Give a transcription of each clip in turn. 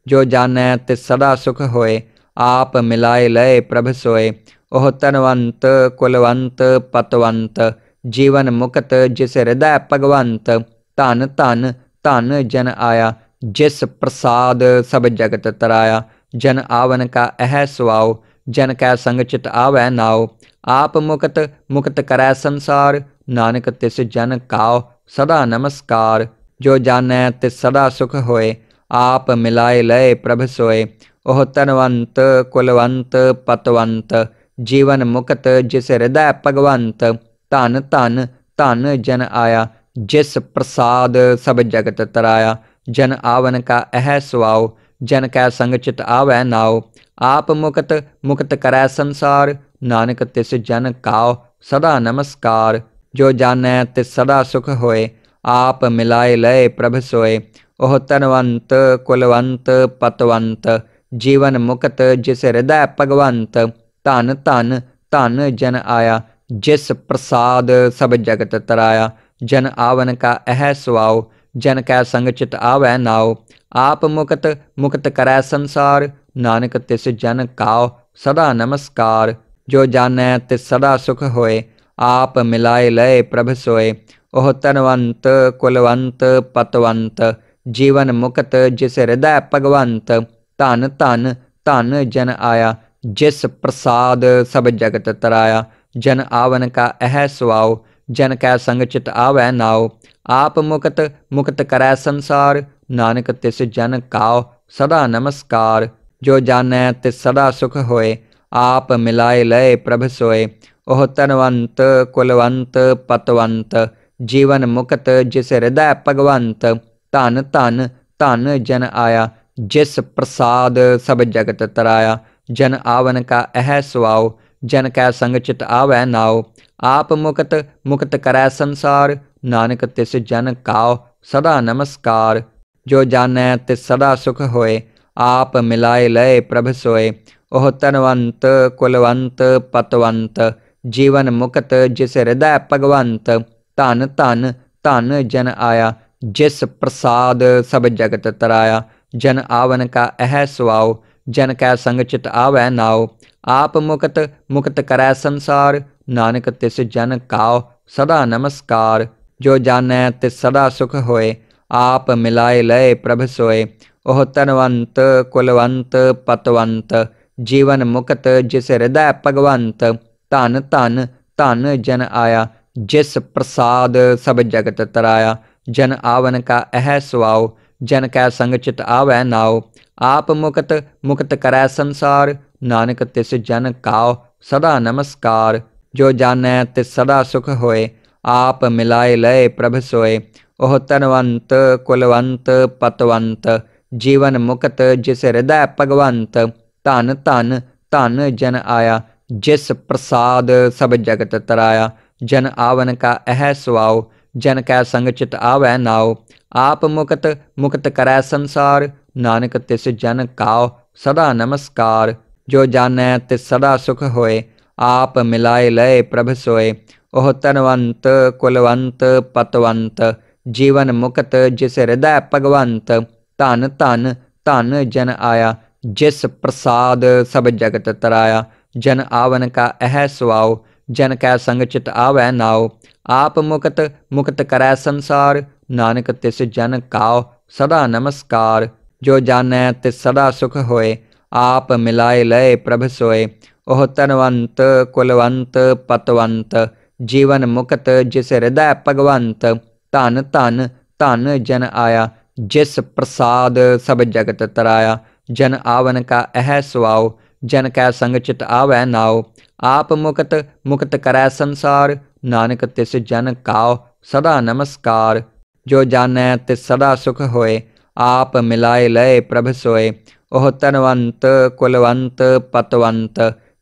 जो जानै तिस सदा सुख होए। आप मिलाए लय प्रभ सोए। ओह तनवंत कुलवंत पतवंत जीवन मुक्त जिस हृदय भगवंत। धन धन धन जन आया जिस प्रसाद सब जगत तराया। जन आवन का अह सुआओ जन कै संग चित आवै नाओ। आप मुक्त मुक्त करै संसार नानक तिस जन काओ सदा नमस्कार। जो जानै तिस सदा सुख होए। आप मिलाए लय प्रभ सोए। ओह तनवंत कुलवंत पतवंत जीवन मुक्त जिस हृदय भगवंत। धन धन धन जन आया जिस प्रसाद सब जगत तराया। जन आवन का अह सुआओ जन कै संग चित आवै नाओ। आप मुक्त मुक्त करै संसार नानक तिस जन काओ सदा नमस्कार। जो जानै तिस सदा सुख होए। आप मिलाए लय प्रभ सोए। ओह तनवंत कुलवंत पतवंत जीवन मुक्त जिस हृदय भगवंत। धन धन धन जन आया जिस प्रसाद सब जगत तराया। जन आवन का अह सुआओ जन कै संग चित आवै नाओ। आप मुक्त मुक्त करै संसार नानक तिस जन काओ सदा नमस्कार। जो जानै तिस सदा सुख होए। आप मिलाए लय प्रभ सोए। ओह तनवंत कुलवंत पतवंत जीवन मुक्त जिस हृदय भगवंत। धन धन धन जन आया जिस प्रसाद सब जगत तराया। जन आवन का अह सुआओ जन कै संग चित आवै नाओ। आप मुक्त मुक्त करै संसार नानक तिस जन काओ सदा नमस्कार। जो जानै तिस सदा सुख होए। आप मिलाए लय प्रभ सोए। ओह तनवंत कुलवंत पतवंत जीवन मुक्त जिस हृदय भगवंत। धन धन धन जन आया जिस प्रसाद सब जगत तराया। जन आवन का अह सुआओ जन कै संग चित आवै नाओ। आप मुक्त मुक्त करै संसार नानक तिस जन काओ सदा नमस्कार। जो जानै तिस सदा सुख होए। आप मिलाए लय प्रभ सोए। ओह तनवंत कुलवंत पतवंत जीवन मुक्त जिस हृदय भगवंत। धन धन धन जन आया जिस प्रसाद सब जगत तराया। जन आवन का अह सुआओ जन कै संग चित आवै नाओ। आप मुक्त मुक्त करै संसार नानक तिस जन काओ सदा नमस्कार। जो जानै तिस सदा सुख होए। आप मिलाए लय प्रभ सोए। ओह तनवंत कुलवंत पतवंत जीवन मुक्त जिस हृदय भगवंत। धन धन धन जन आया जिस प्रसाद सब जगत तराया। जन आवन का अह सुआओ जन कै संग चित आवै नाओ। आप मुक्त मुक्त करै संसार नानक तिस जन काओ सदा नमस्कार। जो जानै तिस सदा सुख होए। आप मिलाए लय प्रभ सोए। ओह तनवंत कुलवंत पतवंत जीवन मुक्त जिस हृदय भगवंत। धन धन धन जन आया जिस प्रसाद सब जगत तराया। जन आवन का अह सुआओ जन कै संग चित आवै नाओ। आप मुक्त मुक्त करै संसार नानक तिस जन काओ सदा नमस्कार। जो जानै तिस सदा सुख होए। आप मिलाए लय प्रभ सोए। ओह तनवंत कुलवंत पतवंत जीवन मुक्त जिस हृदय भगवंत। धन धन धन जन आया जिस प्रसाद सब जगत तराया। जन आवन का अह सुआओ जन कै संग चित आवै नाओ। आप मुक्त मुक्त करै संसार नानक तिस जन काओ सदा नमस्कार। जो जानै तिस सदा सुख होए। आप मिलाए लय प्रभ सोए। ओह तनवंत कुलवंत पतवंत जीवन मुक्त जिस हृदय भगवंत। धन धन धन जन आया जिस प्रसाद सब जगत तराया। जन आवन का अह सुआओ जन कै संग चित आवै नाओ। आप मुक्त मुक्त करै संसार नानक तिस जन काओ सदा नमस्कार। जो जानै तिस सदा सुख होए। आप मिलाए लय प्रभ सोए। ओह तनवंत कुलवंत पतवंत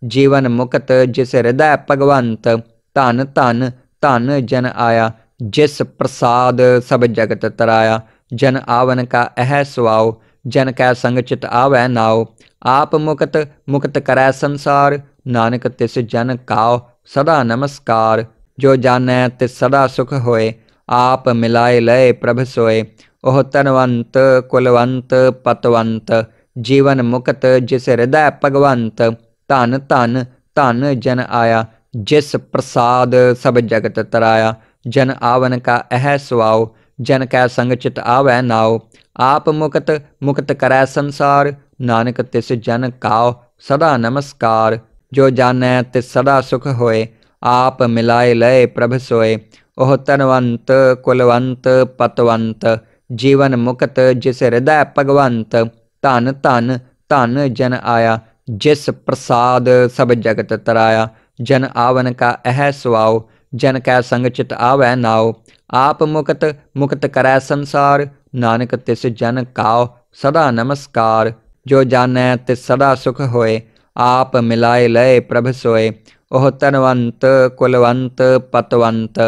जीवन मुक्त जिस हृदय भगवंत। धन धन धन जन आया जिस प्रसाद सब जगत तराया। जन आवन का अह सुआओ जन कै संग चित आवै नाओ। आप मुक्त मुक्त करै संसार नानक तिस जन काओ सदा नमस्कार। जो जानै तिस सदा सुख होए। आप मिलाए लय प्रभ सोए। ओह धनवंत कुलवंत पतवंत जीवन मुक्त जिस हृदय भगवंत। धन धन धन जन आया जिस प्रसाद सब जगत तराया। जन आवन का अह सुआओ जन कै संग चित आवै नाओ। आप मुक्त मुक्त करै संसार नानक तिस जन काओ सदा नमस्कार। जो जानै तिस सदा सुख होए आप मिलाए लय प्रभ सोए। ओह धनवंत कुलवंत पतवंत जीवन मुक्त जिस हृदय भगवंत। धन धन धन जन आया जिस प्रसाद सब जगत तराया। जन आवन का अह सुआओ जन कै संग चित आवै नाओ। आप मुक्त मुक्त करै संसार नानक तिस जन काओ सदा नमस्कार। जो जानै तिस सदा सुख होए आप मिलाए लय प्रभ सोए। ओह धनवंत कुलवंत पतवंत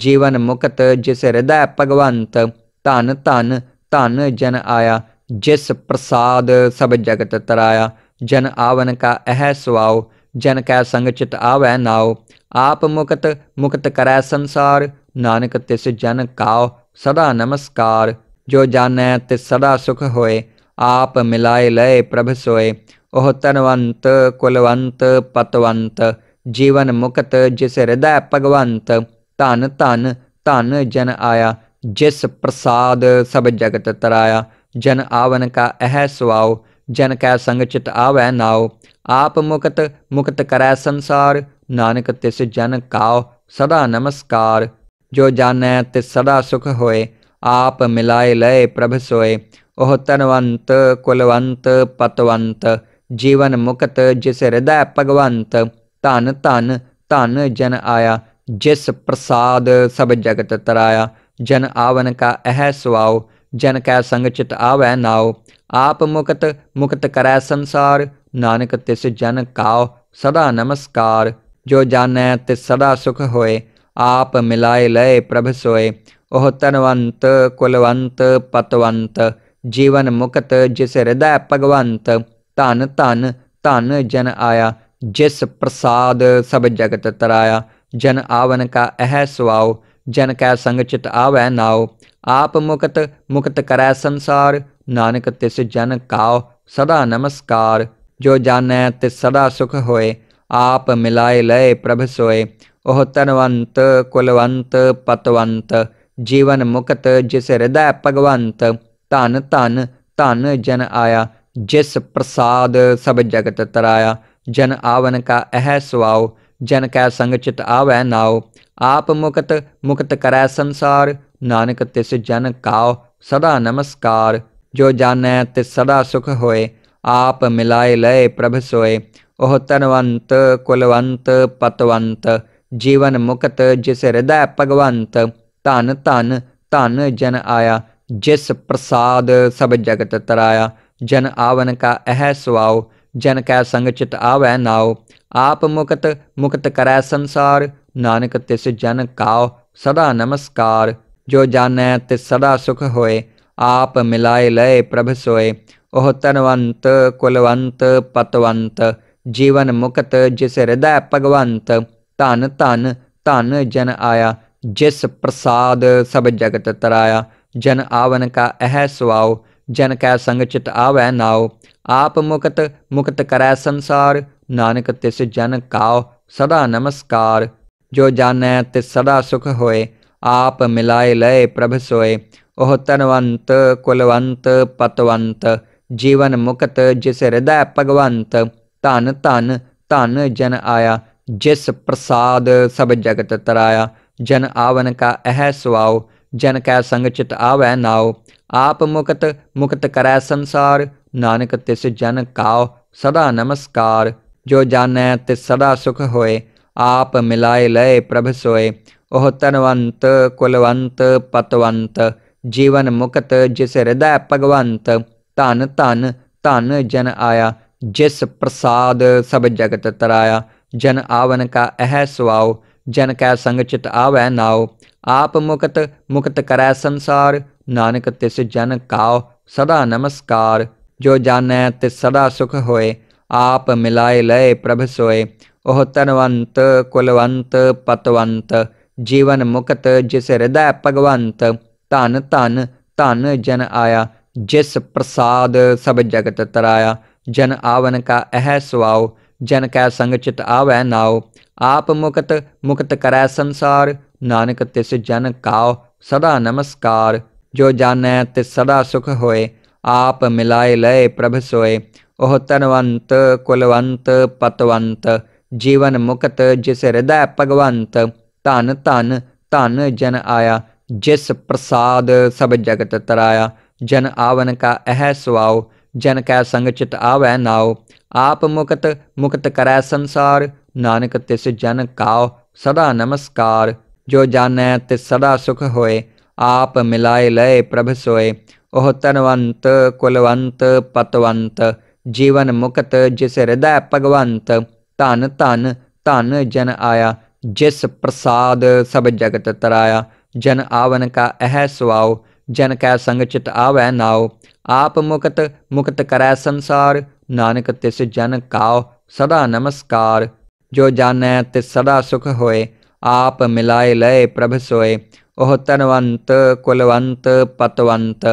जीवन मुक्त जिस हृदय भगवंत। धन धन धन जन आया जिस प्रसाद सब जगत तराया। जन आवन का अह सुआओ जन कै संग चित आवै नाओ। आप मुक्त मुक्त करै संसार नानक तिस जन काओ सदा नमस्कार। जो जानै तिस सदा सुख होए आप मिलाए लय प्रभ सोए। ओह धनवंत कुलवंत पतवंत जीवन मुक्त जिस हृदय भगवंत। धन धन धन जन आया जिस प्रसाद सब जगत तराया। जन आवन का अह सुआओ जन कै संग चित आवै नाओ। आप मुक्त मुक्त करै संसार नानक तिस जन काओ सदा नमस्कार। जो जानै तिस सदा सुख होए आप मिलाए लय प्रभ सोए। ओह धनवंत कुलवंत पतवंत जीवन मुक्त जिस हृदय भगवंत। धन धन धन जन आया जिस प्रसाद सब जगत तराया। जन आवन का अह सुआओ जन कै संग चित आवै नाओ। आप मुक्त मुक्त करै संसार नानक तिस जन काओ सदा नमस्कार। जो जानै तिस सदा सुख होए आप मिलाए लय प्रभ सोए। ओह धनवंत कुलवंत पतवंत जीवन मुक्त जिस हृदय भगवंत। धन धन धन जन आया जिस प्रसाद सब जगत तराया। जन आवन का अह सुआओ जन कै संग चित आवै नाओ। आप मुक्त मुक्त करै संसार नानक तिस जन काओ सदा नमस्कार। जो जानै तिस सदा सुख होए आप मिलाए लय प्रभ सोए। ओह धनवंत कुलवंत पतवंत जीवन मुक्त जिस हृदय भगवंत। धन धन धन जन आया जिस प्रसाद सब जगत तराया। जन आवन का अह सुआओ जन कै संग चित आवै नाओ। आप मुक्त मुक्त करै संसार नानक तिस जन काओ सदा नमस्कार। जो जानै तिस सदा सुख होए आप मिलाए लय प्रभ सोए। ओह धनवंत कुलवंत पतवंत जीवन मुक्त जिस हृदय भगवंत। धन धन धन जन आया जिस प्रसाद सब जगत तराया। जन आवन का अह सुआओ जन कै संग चित आवै नाओ। आप मुक्त मुक्त करै संसार नानक तिस जन काओ सदा नमस्कार। जो जानै तिस सदा सुख होए आप मिलाए लय प्रभ सोए। ओह धनवंत कुलवंत पतवंत जीवन मुक्त जिस हृदय भगवंत। धन धन धन जन आया जिस प्रसाद सब जगत तराया। जन आवन का अह सुआओ जन कै संग चित आवै नाओ। आप मुक्त मुक्त करै संसार नानक तिस जन काओ सदा नमस्कार। जो जानै तिस सदा सुख होए आप मिलाए लय प्रभ सोए। ओह धनवंत कुलवंत पतवंत जीवन मुक्त जिस हृदय भगवंत। धन धन धन जन आया जिस प्रसाद सब जगत तराया। जन आवन का अह सुआओ जन कै संग चित आवै नाओ। आप मुक्त मुक्त करै संसार नानक तिस जन काओ सदा नमस्कार। जो जानै तिस सदा सुख होए आप मिलाए लय प्रभ सोए। ओह धनवंत कुलवंत पतवंत जीवन मुक्त जिस हृदय भगवंत। धन धन धन जन आया जिस प्रसाद सब जगत तराया। जन आवन का अह सुआओ जन कै संग चित आवै नाओ। आप मुक्त मुक्त करै संसार नानक तिस जन काओ सदा नमस्कार। जो जानै तिस सदा सुख होए आप मिलाए लय प्रभ सोए। ओह धनवंत कुलवंत पतवंत जीवन मुक्त जिस हृदय भगवंत। धन धन धन जन आया जिस प्रसाद सब जगत तराया। जन आवन का अह सुआओ जन कै संग चित आवै नाओ। आप मुक्त मुक्त करै संसार नानक तिस जन काओ सदा नमस्कार। जो जानै तिस सदा सुख होए आप मिलाए लय प्रभ सोए। ओह धनवंत कुलवंत पतवंत जीवन मुक्त जिस हृदय भगवंत। धन धन धन जन आया जिस प्रसाद सब जगत तराया। जन आवन का अह सुआओ जन कै संग चित आवै नाओ। आप मुक्त मुक्त करै संसार नानक तिस जन काओ सदा नमस्कार। जो जानै तिस सदा सुख होए आप मिलाए लय प्रभ सोए। ओह धनवंत कुलवंत पतवंत जीवन मुक्त जिस हृदय भगवंत। धन धन धन जन आया जिस प्रसाद सब जगत तराया। जन आवन का अह सुआओ जन कै संग चित आवै नाओ। आप मुक्त मुक्त करै संसार नानक तिस जन काओ सदा नमस्कार। जो जानै तिस सदा सुख होए आप मिलाए लय प्रभ सोए। ओह धनवंत कुलवंत पतवंत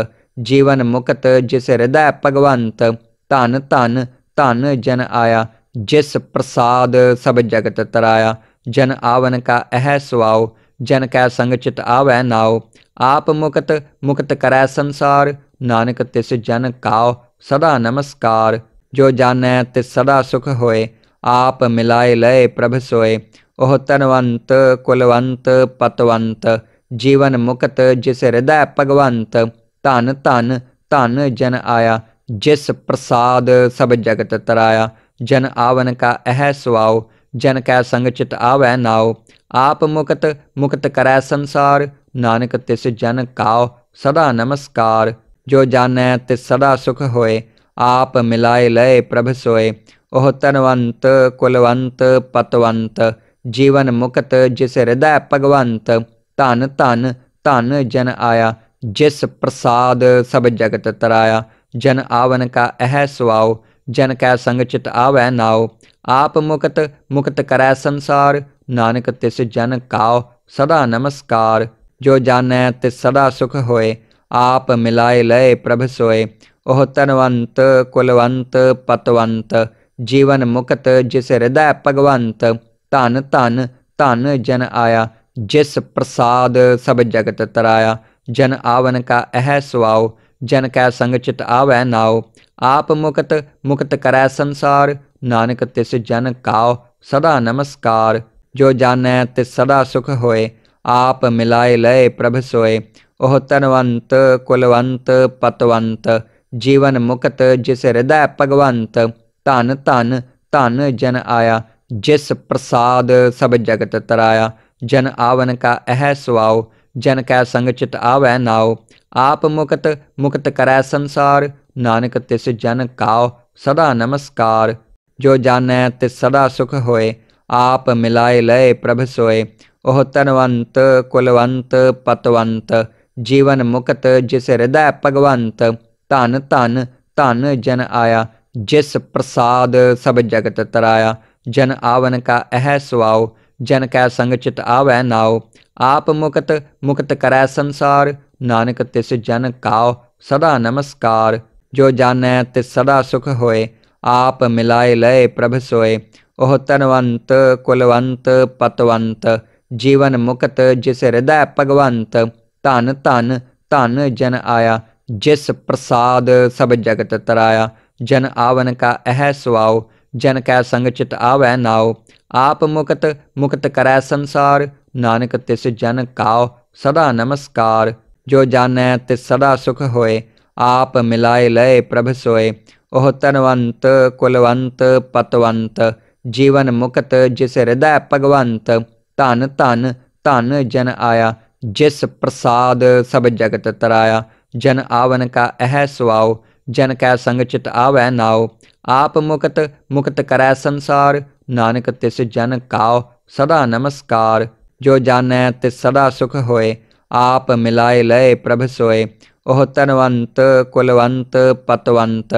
जीवन मुक्त जिस हृदय भगवंत। धन धन धन जन आया जिस प्रसाद सब जगत तराया। जन आवन का अह सुआओ जन कै संग चित आवै नाओ। आप मुक्त मुक्त करै संसार नानक तिस जन काओ सदा नमस्कार। जो जानै तिस सदा सुख होए आप मिलाए लय प्रभ सोए। ओह धनवंत कुलवंत पतवंत जीवन मुक्त जिस हृदय भगवंत। धन धन धन जन आया जिस प्रसाद सब जगत तराया। जन आवन का अह सुआओ जन कै संग चित आवै नाओ। आप मुक्त मुक्त करै संसार नानक तिस जन काओ सदा नमस्कार। जो जानै तिस सदा सुख होए आप मिलाए लय प्रभ सोए। ओह धनवंत कुलवंत पतवंत जीवन मुक्त जिस हृदय भगवंत। धन धन धन जन आया जिस प्रसाद सब जगत तराया। जन आवन का अह सुआओ जन कै संग चित आवै नाओ। आप मुक्त मुक्त करै संसार नानक तिस जन काओ सदा नमस्कार। जो जानै तिस सदा सुख होए आप मिलाए लय प्रभ सोए। ओह धनवंत कुलवंत पतवंत जीवन मुक्त जिस हृदय भगवंत। धन धन धन जन आया जिस प्रसाद सब जगत तराया। जन आवन का अह सुआओ जन कै संग चित आवै नाओ। आप मुक्त मुक्त करै संसार नानक तिस जन काओ सदा नमस्कार। जो जानै तिस सदा सुख होए आप मिलाए लय प्रभ सोए। ओह धनवंत कुलवंत पतवंत जीवन मुक्त जिस हृदय भगवंत। धन धन धन जन आया जिस प्रसाद सब जगत तराया। जन आवन का अह सुआओ जन कै संग चित आवै नाओ। आप मुक्त मुक्त करै संसार नानक तिस जन काओ सदा नमस्कार। जो जानै तिस सदा सुख होए आप मिलाए लय प्रभ सोए। ओह धनवंत कुलवंत पतवंत जीवन मुक्त जिस हृदय भगवंत। धन धन धन जन आया जिस प्रसाद सब जगत तराया। जन आवन का अह सुआओ जन कै संग चित आवै नाओ। आप मुक्त मुक्त करै संसार नानक तिस जन काओ सदा नमस्कार। जो जानै तिस सदा सुख होए आप मिलाए लय प्रभ सोए। ओह धनवंत कुलवंत पतवंत जीवन मुक्त जिस हृदय भगवंत। धन धन धन जन आया जिस प्रसाद सब जगत तराया। जन आवन का अह सुआओ जन कै संग चित आवै नाओ। आप मुक्त मुक्त करै संसार नानक तिस जन काओ सदा नमस्कार। जो जानै तिस सदा सुख होए आप मिलाए लय प्रभ सोए। ओह धनवंत कुलवंत पतवंत जीवन मुक्त जिस हृदय भगवंत। धन धन धन जन आया जिस प्रसाद सब जगत तराया। जन आवन का अह सुआओ जन कै संग चित आवै नाओ। आप मुक्त मुक्त करै संसार नानक तिस जन काओ सदा नमस्कार। जो जानै तिस सदा सुख होए आप मिलाए लय प्रभ सोए। ओह धनवंत कुलवंत पतवंत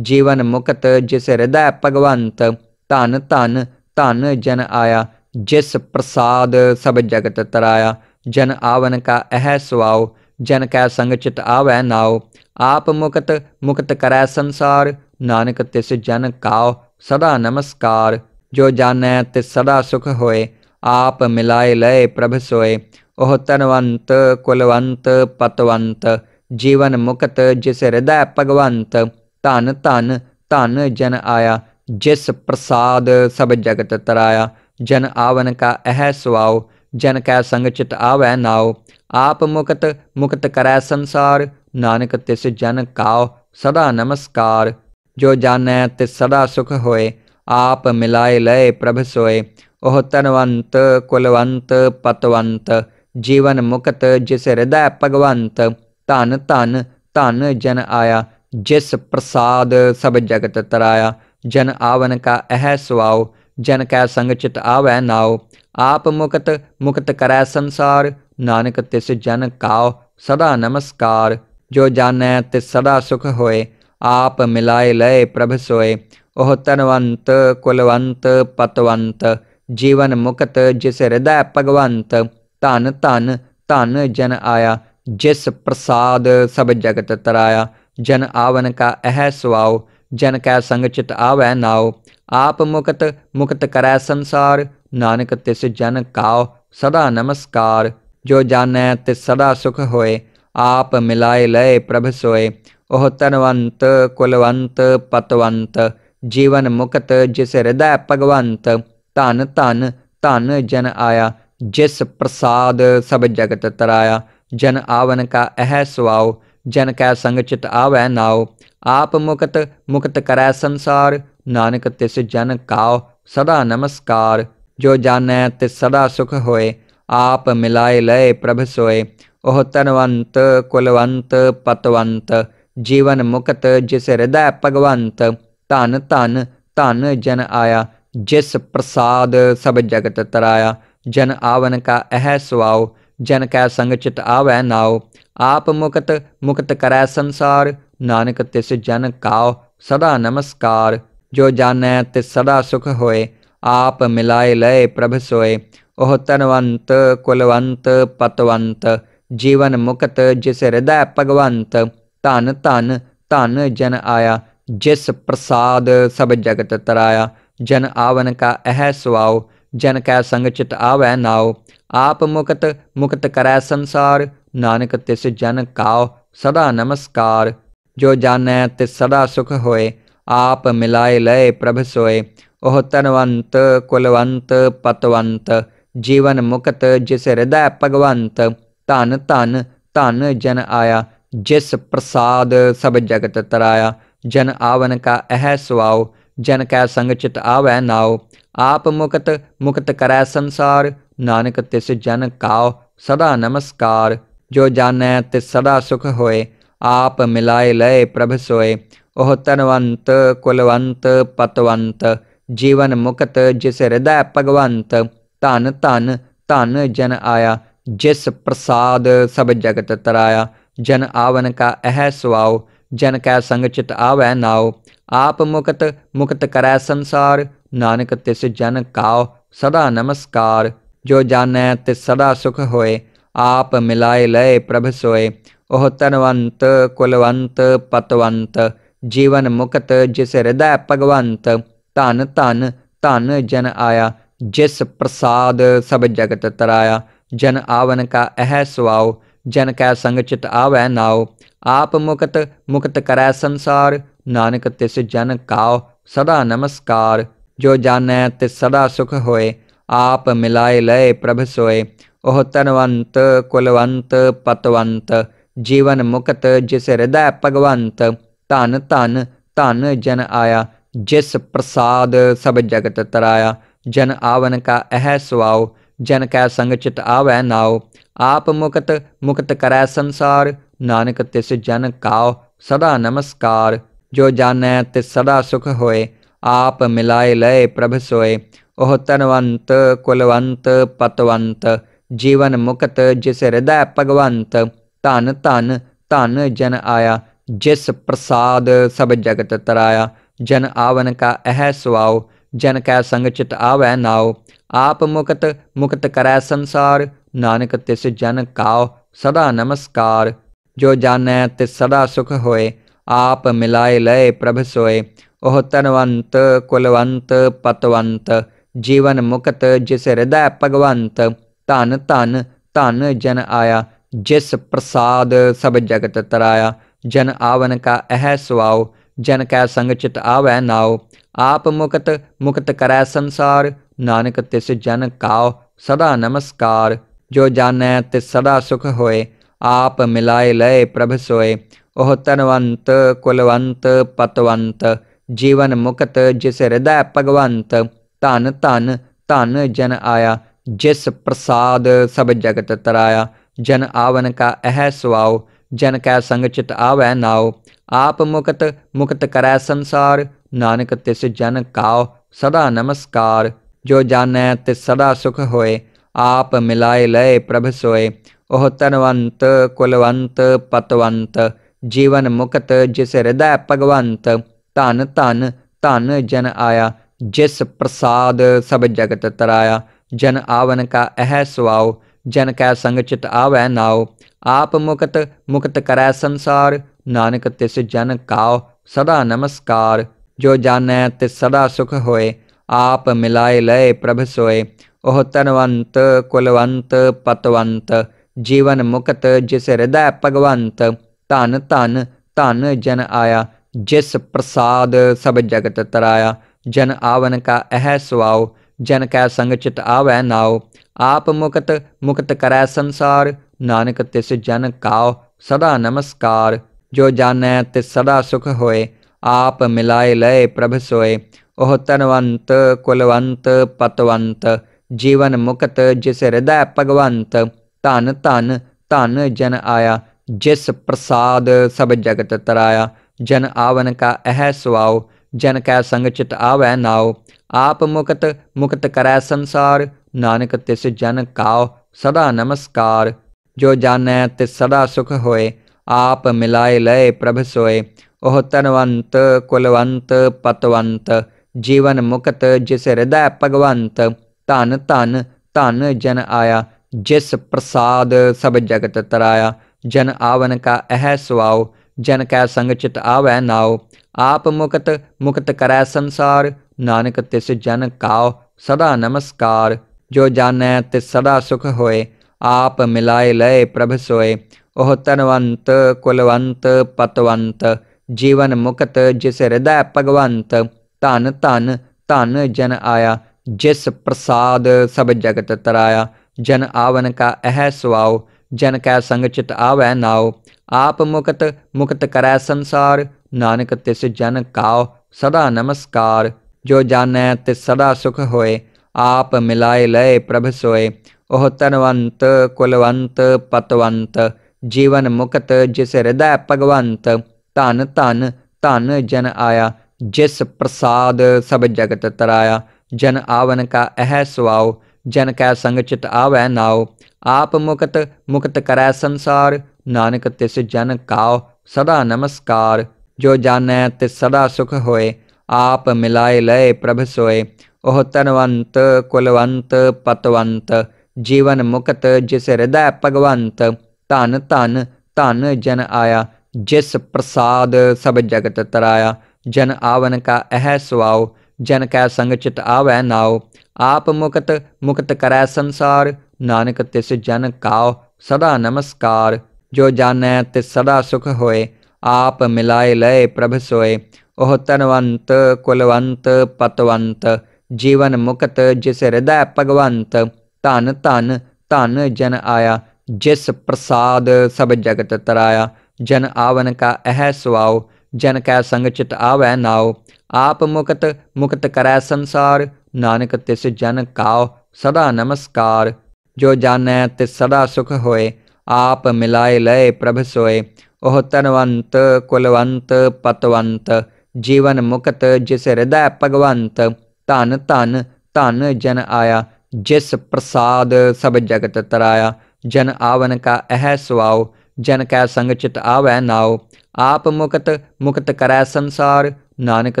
जीवन मुक्त जिस हृदय भगवंत। धन धन धन जन आया जिस प्रसाद सब जगत तराया। जन आवन का अह सुआओ जन कै संग चित आवै नाओ। आप मुक्त मुक्त करै संसार, नानक तिस जन काओ सदा नमस्कार। जो जानै तिस सदा सुख होए, आप मिलाए लय प्रभ सोए। ओह तनवंत कुलवंत पतवंत, जीवन मुक्त जिस हृदय भगवंत। धन धन धन जन आया, जिस प्रसाद सब जगत तराया। जन आवन का अह सुआओ, जन कै संग चित आवै नाओ। आप मुक्त मुक्त करै संसार, नानक तिस जन काओ सदा नमस्कार। जो जानै तिस सदा सुख होए, आप मिलाए लय प्रभ सोए। ओह तनवंत कुलवंत पतवंत, जीवन मुक्त जिस हृदय भगवंत। धन धन धन जन आया, जिस प्रसाद सब जगत तराया। जन आवन का अह सुआओ, जन कै संग चित आवै नाओ। आप मुक्त मुक्त करै संसार, नानक तिस जन काओ सदा नमस्कार। जो जानै तिस सदा सुख होए, आप मिलाए लय प्रभ सोए। ओह तनवंत कुलवंत पतवंत, जीवन मुक्त जिस हृदय भगवंत। धन धन धन जन आया, जिस प्रसाद सब जगत तराया। जन आवन का अह सुआओ, जन कै संग चित आवै नाओ। आप मुक्त मुक्त करै संसार, नानक तिस जन काओ सदा नमस्कार। जो जानै तिस सदा सुख होए, आप मिलाए लय प्रभ सोए। ओह तनवंत कुलवंत पतवंत, जीवन मुक्त जिस हृदय भगवंत। धन धन धन जन आया, जिस प्रसाद सब जगत तराया। जन आवन का अह सुआओ, जन कै संग चित आवै नाओ। आप मुक्त मुक्त करै संसार, नानक तिस जन काओ सदा नमस्कार। जो जानै तिस सदा सुख होए, आप मिलाए लय प्रभ सोए। ओह तनवंत कुलवंत पतवंत, जीवन मुक्त जिस हृदय भगवंत। धन धन धन जन आया, जिस प्रसाद सब जगत तराया। जन आवन का अह सुआओ, जन कै संग चित आवै नाओ। आप मुक्त मुक्त करै संसार, नानक तिस जन काओ सदा नमस्कार। जो जानै तिस सदा सुख होए, आप मिलाए लय प्रभ सोए। ओह तनवंत कुलवंत पतवंत, जीवन मुक्त जिस हृदय भगवंत। धन धन धन जन आया, जिस प्रसाद सब जगत तराया। जन आवन का अह सुआओ, जन कै संग चित आवै नाओ। आप मुक्त मुक्त करै संसार, नानक तिस जन काओ सदा नमस्कार। जो जानै तिस सदा सुख होए, आप मिलाए लय प्रभ सोए। ओह तनवंत कुलवंत पतवंत, जीवन मुक्त जिस हृदय भगवंत। धन धन धन जन आया, जिस प्रसाद सब जगत तराया। जन आवन का अह सुआओ, जन कै संग चित आवै नाओ। आप मुक्त मुक्त करै संसार, नानक तिस जन काओ सदा नमस्कार। जो जानै तिस सदा सुख होए, आप मिलाए लय प्रभ सोए। ओह तनवंत कुलवंत पतवंत, जीवन मुक्त जिस हृदय भगवंत। धन धन धन जन आया, जिस प्रसाद सब जगत तराया। जन आवन का अह सुआओ, जन कै संग चित आवै नाओ। आप मुक्त मुक्त करै संसार, नानक तिस जन काओ सदा नमस्कार। जो जानै तिस सदा सुख होए, आप मिलाए लय प्रभ सोए। ओह तनवंत कुलवंत पतवंत, जीवन मुक्त जिस हृदय भगवंत। धन धन धन जन आया, जिस प्रसाद सब जगत तराया। जन आवन का अह सुआओ, जन कै संग चित आवै नाओ। आप मुक्त मुक्त करै संसार, नानक तिस जन काओ सदा नमस्कार। जो जानै तिस सदा सुख होए, आप मिलाए लय प्रभ सोए। ओह तनवंत कुलवंत पतवंत, जीवन मुक्त जिस हृदय भगवंत। धन धन धन जन आया, जिस प्रसाद सब जगत तराया। जन आवन का अह सुआओ, जन कै संग चित आवै नाओ। आप मुक्त मुक्त करै संसार, नानक तिस जन काओ सदा नमस्कार। जो जानै तिस सदा सुख होए, आप मिलाए लय प्रभ सोए। ओह तनवंत कुलवंत पतवंत, जीवन मुक्त जिस हृदय भगवंत। धन धन धन जन आया, जिस प्रसाद सब जगत तराया। जन आवन का अह सुआओ, जन कै संग चित आवै नाओ। आप मुक्त मुक्त करै संसार, नानक तिस जन काओ सदा नमस्कार। जो जानै तिस सदा सुख होए, आप मिलाए लय प्रभ सोए। ओह तनवंत कुलवंत पतवंत, जीवन मुक्त जिस हृदय भगवंत। धन धन धन जन आया, जिस प्रसाद सब जगत तराया। जन आवन का अह सुआओ, जन कै संग चित आवै नाओ। आप मुक्त मुक्त करै संसार, नानक तिस जन काओ सदा नमस्कार। जो जानै तिस सदा सुख होए, आप मिलाए लय प्रभ सोए। ओह तनवंत कुलवंत पतवंत, जीवन मुक्त जिस हृदय भगवंत। धन धन धन जन आया, जिस प्रसाद सब जगत तराया। जन आवन का अह सुआओ, जन कै संग चित आवै नाओ। आप मुक्त मुक्त करै संसार, नानक तिस जन काओ सदा नमस्कार। जो जानै तिस सदा सुख होए, आप मिलाए लय प्रभ सोए। ओह तनवंत कुलवंत पतवंत, जीवन मुक्त जिस हृदय भगवंत। धन धन धन जन आया, जिस प्रसाद सब जगत तराया। जन आवन का अह सुआओ, जन कै संग चित आवै नाओ। आप मुक्त मुक्त करै संसार, नानक तिस जन काओ सदा नमस्कार। जो जानै तिस सदा सुख होए, आप मिलाए लय प्रभ सोए। ओह तनवंत कुलवंत पतवंत, जीवन मुक्त जिस हृदय भगवंत। धन धन धन जन आया, जिस प्रसाद सब जगत तराया। जन आवन का अह सुआओ, जन कै संग चित आवै नाओ। आप मुक्त मुक्त करै संसार, नानक तिस जन काओ सदा नमस्कार। जो जानै तिस सदा सुख होए, आप मिलाए लय प्रभ सोए। ओह तनवंत कुलवंत पतवंत, जीवन मुक्त जिस हृदय भगवंत। धन धन धन जन आया, जिस प्रसाद सब जगत तराया। जन आवन का अह सुआओ, जन कै संग चित आवै नाओ। आप मुक्त मुक्त करै संसार, नानक तिस जन काओ सदा नमस्कार। जो जानै तिस सदा सुख होए, आप मिलाए लय प्रभ सोए। ओह तनवंत कुलवंत पतवंत, जीवन मुक्त जिस हृदय भगवंत। धन धन धन जन आया, जिस प्रसाद सब जगत तराया। जन आवन का अह सुआओ, जन कै संग चित आवै नाओ। आप मुक्त मुक्त करै संसार, नानक तिस जन काओ सदा नमस्कार। जो जानै तिस सदा सुख होए, आप मिलाए लय प्रभ सोए। ओह तनवंत कुलवंत पतवंत, जीवन मुक्त जिस हृदय भगवंत। धन धन धन जन आया, जिस प्रसाद सब जगत तराया। जन आवन का अह सुआओ, जन कै संग चित आवै नाओ। आप मुक्त मुक्त करै संसार, नानक तिस जन काओ सदा नमस्कार। जो जानै तिस सदा सुख होए, आप मिलाए लय प्रभ सोए। ओह तनवंत कुलवंत पतवंत, जीवन मुक्त जिस हृदय भगवंत। धन धन धन जन आया, जिस प्रसाद सब जगत तराया। जन आवन का अह सुआओ, जन कै संग चित आवै नाओ। आप मुक्त मुक्त करै संसार, नानक तिस जन काओ सदा नमस्कार। जो जानै तिस सदा सुख होए, आप मिलाए लय प्रभ सोए। ओह तनवंत कुलवंत पतवंत, जीवन मुक्त जिस हृदय भगवंत। धन धन धन जन आया, जिस प्रसाद सब जगत तराया। जन आवन का अह सुआओ, जन कै संग चित आवै नाओ। आप मुक्त मुक्त करै संसार, नानक तिस जन काओ सदा नमस्कार। जो जानै तिस सदा सुख होए, आप मिलाए लय प्रभ सोए। ओह तनवंत कुलवंत पतवंत, जीवन मुक्त जिस हृदय भगवंत। धन धन धन जन आया, जिस प्रसाद सब जगत तराया। जन आवन का अह सुआओ, जन कै संग चित आवै नाओ। आप मुक्त मुक्त करै संसार, नानक तिस जन काओ सदा नमस्कार। जो जानै तिस सदा सुख होए, आप मिलाए लय प्रभ सोए। ओह तनवंत कुलवंत पतवंत, जीवन मुक्त जिस हृदय भगवंत। धन धन धन जन आया, जिस प्रसाद सब जगत तराया। जन आवन का अह सुआओ, जन कै संग चित आवै नाओ। आप मुक्त मुक्त करै संसार, नानक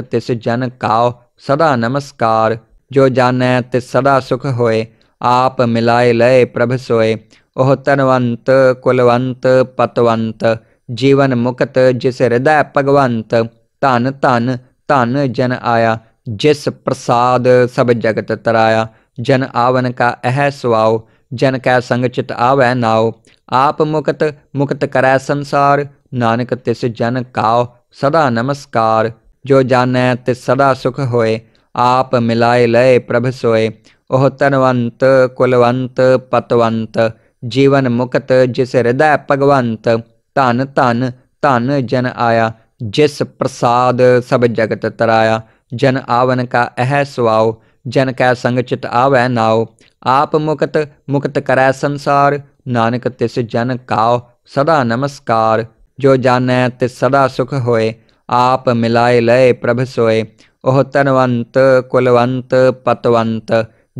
तिस जन काओ सदा नमस्कार। जो जानै तिस सदा सुख होए, आप मिलाए लय प्रभ सोए। ओह धनवंत कुलवंत पतवंत जीवन मुक्त जिस हृदय भगवंत। धन धन धन जन आया जिस प्रसाद सब जगत तराया। जन आवन का अह सुआओ जन कै संग चित आवै नाओ। आप मुक्त मुक्त करै संसार नानक तिस जन काओ सदा नमस्कार। जो जानै तिस सदा सुख होए आप मिलाए लय प्रभ सोए। ओह धनवंत कुलवंत पतवंत जीवन मुक्त जिस हृदय भगवंत। धन धन धन जन आया जिस प्रसाद सब जगत तराया। जन आवन का अह सुआओ जन कै संग चित आवै नाओ। आप मुक्त मुक्त करै संसार नानक तिस जन काओ सदा नमस्कार। जो जानै तिस सदा सुख होए आप मिलाए लय प्रभ सोए। ओह धनवंत कुलवंत पतवंत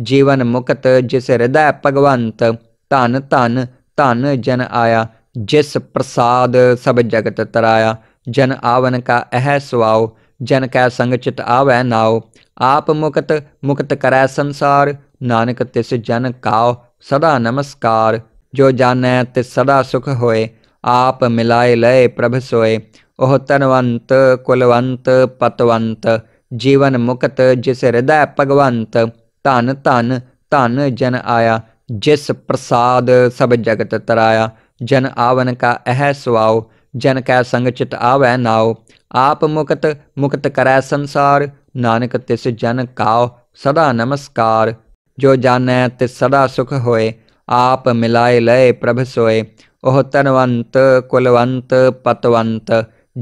जीवन मुक्त जिस हृदय भगवंत। धन धन धन जन आया जिस प्रसाद सब जगत तराया। जन आवन का अह सुआओ जन कै संग चित आवै नाओ। आप मुक्त मुक्त करै संसार नानक तिस जन काओ सदा नमस्कार। जो जानै तिस सदा सुख होए आप मिलाए लय प्रभ सोए। ओह धनवंत कुलवंत पतवंत जीवन मुक्त जिस हृदय भगवंत। धन धन धन जन आया जिस प्रसाद सब जगत तराया। जन आवन का अह सुआओ जन कै संग चित आवै नाओ। आप मुक्त मुक्त करै संसार नानक तिस जन काओ सदा नमस्कार। जो जानै तिस सदा सुख होए आप मिलाए लय प्रभ सोए। ओह धनवंत कुलवंत पतवंत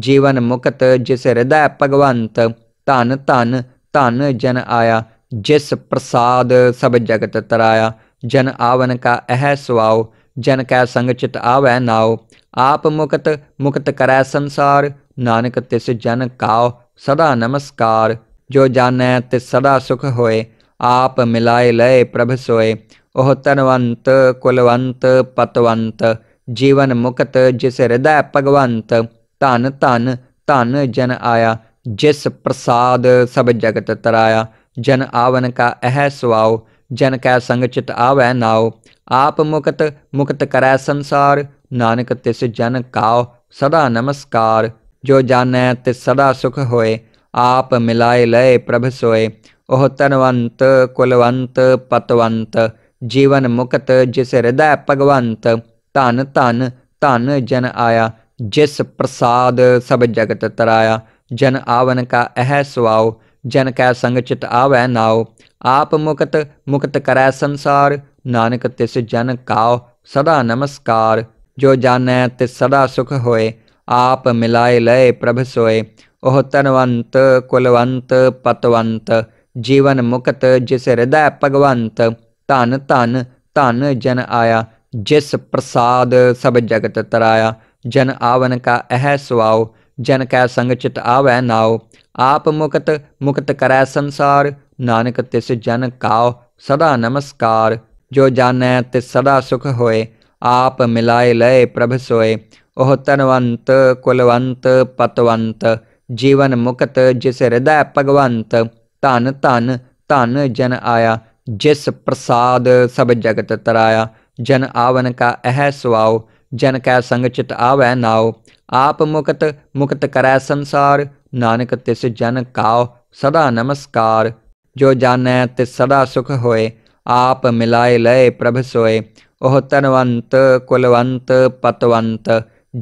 जीवन मुक्त जिस हृदय भगवंत। धन धन धन जन आया जिस प्रसाद सब जगत तराया। जन आवन का अह सुआओ जन कै संग चित आवै नाओ। आप मुक्त मुक्त करै संसार नानक तिस जन काओ सदा नमस्कार। जो जानै तिस सदा सुख होए आप मिलाए लय प्रभ सोए। ओह धनवंत कुलवंत पतवंत जीवन मुक्त जिस हृदय भगवंत। धन धन धन जन आया जिस प्रसाद सब जगत तराया। जन आवन का अह सुआओ जन कै संग चित आवै नाओ। आप मुक्त मुक्त करै संसार नानक तिस जन काओ सदा नमस्कार। जो जानै तिस सदा सुख होए आप मिलाए लय प्रभ सोए। ओह धनवंत कुलवंत पतवंत जीवन मुक्त जिस हृदय भगवंत। धन धन धन जन आया जिस प्रसाद सब जगत तराया। जन आवन का अह सुआओ जन कै संग चित आवै नाओ। आप मुक्त मुक्त करै संसार नानक तिस जन काओ सदा नमस्कार। जो जानै तिस सदा सुख होए आप मिलाए लय प्रभ सोए। ओह धनवंत कुलवंत पतवंत जीवन मुक्त जिस हृदय भगवंत। धन धन धन जन आया जिस प्रसाद सब जगत तराया। जन आवन का अह सुआओ जन कै संग चित आवै नाओ। आप मुक्त मुक्त करै संसार नानक तिस जन काओ सदा नमस्कार। जो जानै तिस सदा सुख होए आप मिलाए लय प्रभ सोए। ओह धनवंत कुलवंत पतवंत जीवन मुक्त जिस हृदय भगवंत। धन धन धन जन आया जिस प्रसाद सब जगत तराया। जन आवन का अह सुआओ जन कै संग चित आवै नाओ। आप मुक्त मुक्त करै संसार नानक तिस जन काओ सदा नमस्कार। जो जानै तिस सदा सुख होए आप मिलाए लय प्रभ सोए। ओह धनवंत कुलवंत पतवंत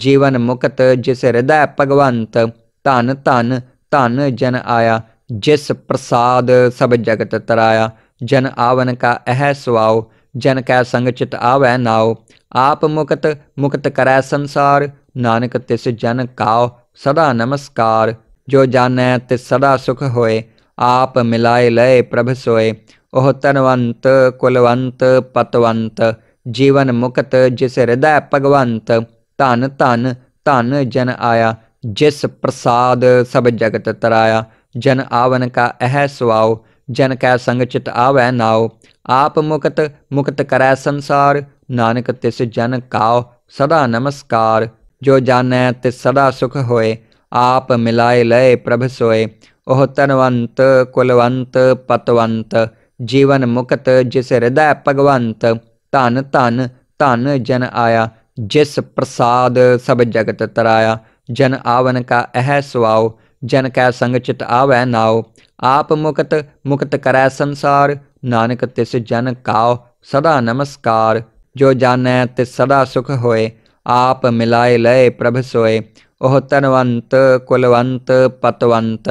जीवन मुक्त जिस हृदय भगवंत। धन धन धन जन आया जिस प्रसाद सब जगत तराया। जन आवन का अह सुआओ जन कै संग चित आवै नाओ। आप मुक्त मुक्त करै संसार नानक तिस जन काओ सदा नमस्कार। जो जानै तिस सदा सुख होए आप मिलाए लय प्रभ सोए। ओह धनवंत कुलवंत पतवंत जीवन मुक्त जिस हृदय भगवंत। धन धन धन जन आया जिस प्रसाद सब जगत तराया। जन आवन का अह सुआओ जन कै संग चित आवै नाओ। आप मुक्त मुक्त करै संसार नानक तिस जन काओ सदा नमस्कार। जो जानै तिस सदा सुख होए आप मिलाए लय प्रभ सोए। ओह धनवंत कुलवंत पतवंत जीवन मुक्त जिस हृदय भगवंत। धन धन धन जन आया जिस प्रसाद सब जगत तराया। जन आवन का अह सुआओ जन कै संग चित आवै नाओ। आप मुक्त मुक्त करै संसार नानक तिस जन काओ सदा नमस्कार। जो जानै तिस सदा सुख होए आप मिलाए लय प्रभ सोए। ओह धनवंत कुलवंत पतवंत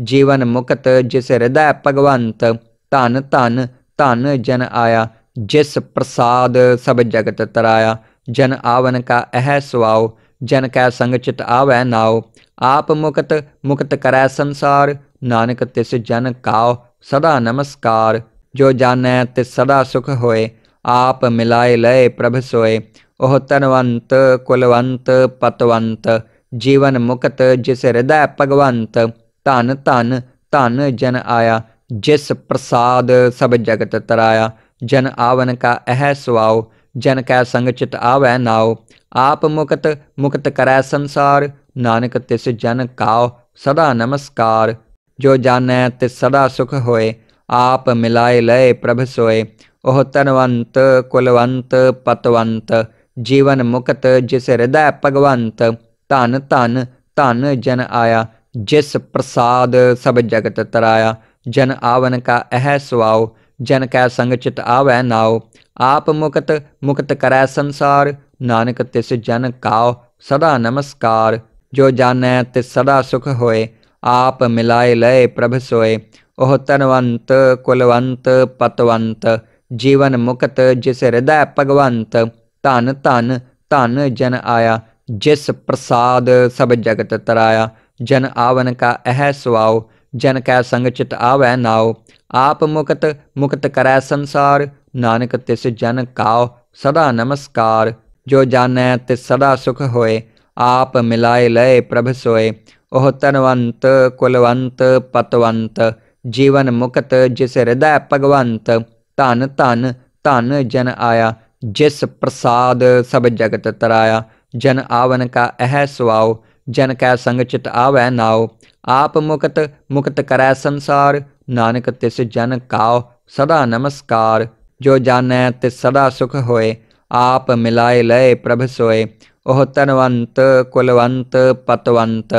जीवन मुक्त जिस हृदय भगवंत। धन धन धन जन आया जिस प्रसाद सब जगत तराया। जन आवन का अह सुआओ जन कै संग चित आवै नाओ। आप मुक्त मुक्त करै संसार नानक तिस जन काओ सदा नमस्कार। जो जानै तिस सदा सुख होए आप मिलाए लय प्रभ सोए। ओह धनवंत कुलवंत पतवंत जीवन मुक्त जिस हृदय भगवंत। धन धन धन जन आया जिस प्रसाद सब जगत तराया। जन आवन का अह सुआओ जन कै संग चित आवै नाओ। आप मुक्त मुक्त करै संसार नानक तिस जन काओ सदा नमस्कार। जो जानै तिस सदा सुख होए आप मिलाए लय प्रभ सोए। ओह धनवंत कुलवंत पतवंत जीवन मुक्त जिस हृदय भगवंत। धन धन धन जन आया जिस प्रसाद सब जगत तराया। जन आवन का अह सुआओ जन कै संग चित आवै नाओ। आप मुक्त मुक्त करै संसार नानक तिस जन काओ सदा नमस्कार। जो जानै तिस सदा सुख होए आप मिलाए लय प्रभ सोए। ओह धनवंत कुलवंत पतवंत जीवन मुक्त जिस हृदय भगवंत। धन धन धन जन आया जिस प्रसाद सब जगत तराया। जन आवन का अह सुआओ जन कै संग चित आवै नाओ। आप मुक्त मुक्त करै संसार नानक तिस जन काओ सदा नमस्कार। जो जानै तिस सदा सुख होए आप मिलाए लय प्रभ सोए। ओह धनवंत कुलवंत पतवंत जीवन मुक्त जिस हृदय भगवंत। धन धन धन जन आया जिस प्रसाद सब जगत तराया। जन आवन का अह सुआओ जन कै संग चित आवै नाओ। आप मुक्त मुक्त करै संसार नानक तिस जन काओ सदा नमस्कार। जो जानै तिस सदा सुख होए आप मिलाए लय प्रभ सोए। ओह धनवंत कुलवंत पतवंत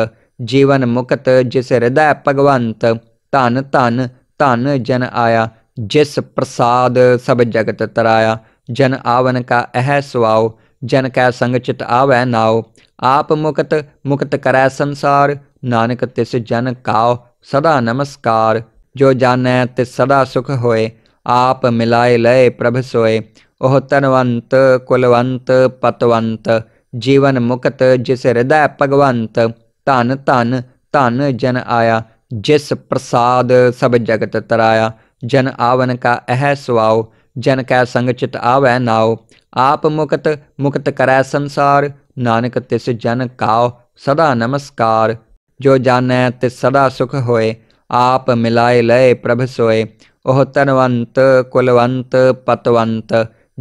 जीवन मुक्त जिस हृदय भगवंत। धन धन धन जन आया जिस प्रसाद सब जगत तराया। जन आवन का अह सुआओ जन कै संग चित आवै नाओ। आप मुक्त मुक्त करै संसार नानक तिस जन काओ सदा नमस्कार। जो जानै तिस सदा सुख होए आप मिलाए लय प्रभ सोए। ओह धनवंत कुलवंत पतवंत जीवन मुक्त जिस हृदय भगवंत। धन धन धन जन आया जिस प्रसाद सब जगत तराया। जन आवन का अह सुआओ जन कै संग चित आवै नाओ। आप मुक्त मुक्त करै संसार नानक तिस जन काओ सदा नमस्कार। जो जानै तिस सदा सुख होए आप मिलाए लय प्रभ सोए। ओह धनवंत कुलवंत पतवंत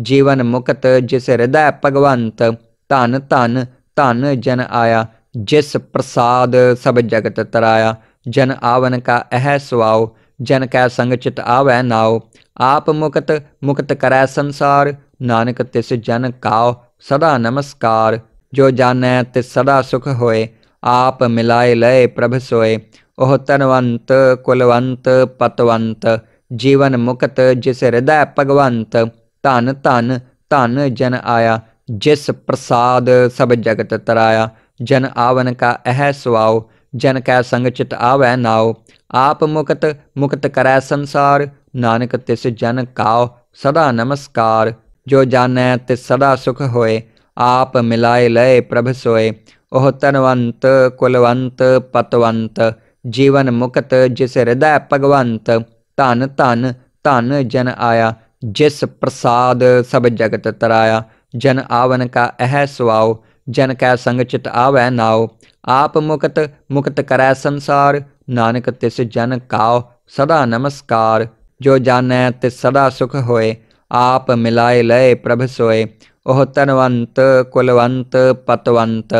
जीवन मुक्त जिस हृदय भगवंत। धन धन धन जन आया जिस प्रसाद सब जगत तराया। जन आवन का अह सुआओ जन कै संग चित आवै नाओ। आप मुक्त मुक्त करै संसार नानक तिस जन काओ सदा नमस्कार। जो जानै तिस सदा सुख होए आप मिलाए लय प्रभ सोए। ओह धनवंत कुलवंत पतवंत जीवन मुक्त जिस हृदय भगवंत। धन धन धन जन आया जिस प्रसाद सब जगत तराया। जन आवन का अह सुआओ जन कै संग चित आवै नाओ। आप मुक्त मुक्त करै संसार नानक तिस जन काओ सदा नमस्कार। जो जानै तिस सदा सुख होए आप मिलाए लय प्रभ सोए। ओह धनवंत कुलवंत पतवंत जीवन मुक्त जिस हृदय भगवंत। धन धन धन जन आया जिस प्रसाद सब जगत तराया। जन आवन का अह सुआओ जन कै संग चित आवै नाओ। आप मुक्त मुक्त करै संसार नानक तिस जन काओ सदा नमस्कार। जो जानै तिस सदा सुख होए आप मिलाए लय प्रभ सोए। ओह धनवंत कुलवंत पतवंत